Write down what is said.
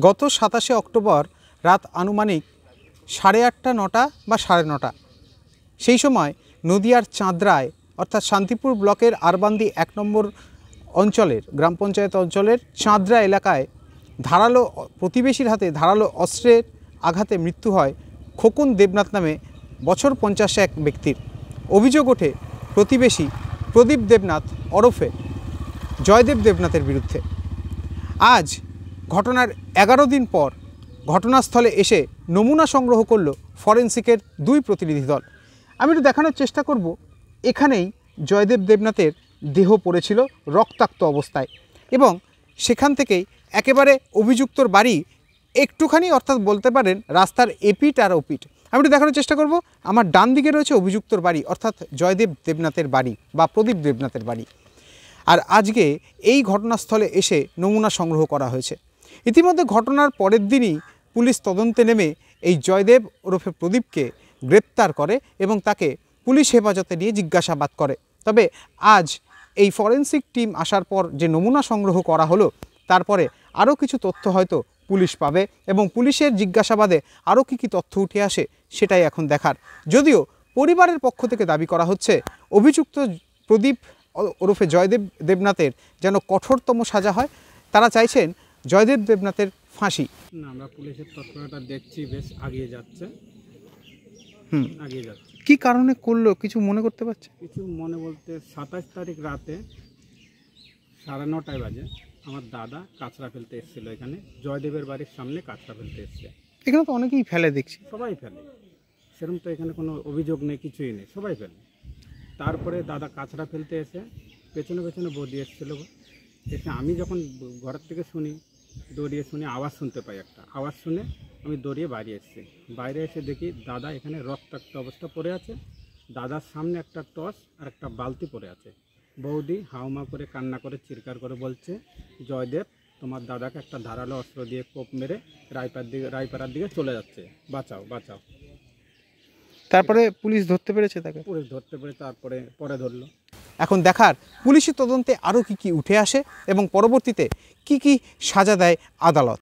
গত 27শে অক্টোবর রাত আনুমানিক 8:30 9টা বা 9:30 সেই সময় নদিয়ার চাঁদরায় অর্থাৎ শান্তিপুর ব্লকের আরবান্দি 1 নম্বর অঞ্চলের গ্রাম পঞ্চায়েত অঞ্চলের চাঁদরা এলাকায় ধারালো প্রতিবেশীর হাতে ধারালো অস্ত্রের আঘাতে মৃত্যু হয় খোকন দেবনাথ নামে বছর 50 এক ব্যক্তির। অভিযোগ ওঠে প্রতিবেশী প্রদীপ দেবনাথ ওরফে জয়দেব দেবনাথের বিরুদ্ধে। আজ ঘটনার 11 দিন পর ঘটনাস্থলে এসে নমুনা সংগ্রহ করল ফরেন্সিকের 2 প্রতিনিধি দল। আমি একটু দেখানোর চেষ্টা করব, এখানেই জয়দেব দেবনাথের দেহ পড়েছিল রক্তাক্ত অবস্থায় এবং সেখান থেকেই একেবারে অভিযুক্তর বাড়ি একটুখানি অর্থাৎ বলতে পারেন রাস্তার এপিট আর ওপিট। আমি একটু দেখানোর চেষ্টা করব, আমার ডান দিকে রয়েছে অভিযুক্তর বাড়ি অর্থাৎ জয়দেব দেবনাথের বাড়ি বা প্রদীপ দেবনাথের বাড়ি। আর আজকে এই ঘটনাস্থলে এসে নমুনা সংগ্রহ করা হয়েছে। ইতিমধ্যে ঘটনার পরের দিনই পুলিশ তদন্তে নেমে এই জয়দেব ওরফে প্রদীপকে গ্রেপ্তার করে এবং তাকে পুলিশ হেফাজতে নিয়ে জিজ্ঞাসাবাদ করে। তবে আজ এই ফরেন্সিক টিম আসার পর যে নমুনা সংগ্রহ করা হলো, তারপরে আরও কিছু তথ্য হয়তো পুলিশ পাবে এবং পুলিশের জিজ্ঞাসাবাদে আরও কী তথ্য উঠে আসে সেটাই এখন দেখার। যদিও পরিবারের পক্ষ থেকে দাবি করা হচ্ছে অভিযুক্ত প্রদীপ ওরফে জয়দেব দেবনাথের যেন কঠোরতম সাজা হয়। তারা চাইছেন জয়দেব দেবনাথের ফাঁসি। না, আমরা পুলিশের তৎপরতা দেখছি, বেশ আগিয়ে যাচ্ছে। আগিয়ে যাচ্ছে। কি কারণে করলো কিছু মনে করতে পারছে? কিছু মনে বলতে 27 তারিখ রাতে 9:30 বাজে আমার দাদা কাঁচরা ফেলতে এসেছিল এখানে, জয়দেবের বাড়ির সামনে কাঁচরা ফেলতে এসছে। এখানে তো অনেকেই ফেলে দেখছি। সবাই ফেলে, সেরকম তো এখানে কোনো অভিযোগ নেই, কিছুই নেই, সবাই ফেলে। তারপরে দাদা কাঁচরা ফেলতে এসে পেছনে পেছনে বৌদি এসেছিলো। এসে আমি যখন ঘরের থেকে দৌড়িয়ে শুনি আওয়াজ শুনতে পাই, একটা আওয়াজ শুনে আমি দৌড়িয়ে বাইরে এসেছি। বাইরে এসে দেখি দাদা এখানে রক্তাক্ত অবস্থা পড়ে আছে। দাদার সামনে একটা টস আর একটা বালতি পড়ে আছে। বৌদি হাউমা করে কান্না করে চিৎকার করে বলছে, জয়দেব তোমার দাদাকে একটা ধারালো অস্ত্র দিয়ে কোপ মেরে রায়পাড়ার দিকে চলে যাচ্ছে, বাঁচাও বাঁচাও। তারপরে পুলিশ ধরতে পেরেছে তাকে? পুলিশ ধরতে পেরে পরে ধরলো। এখন দেখার পুলিশি তদন্তে আরও কি উঠে আসে এবং পরবর্তীতে কি সাজা দেয় আদালত।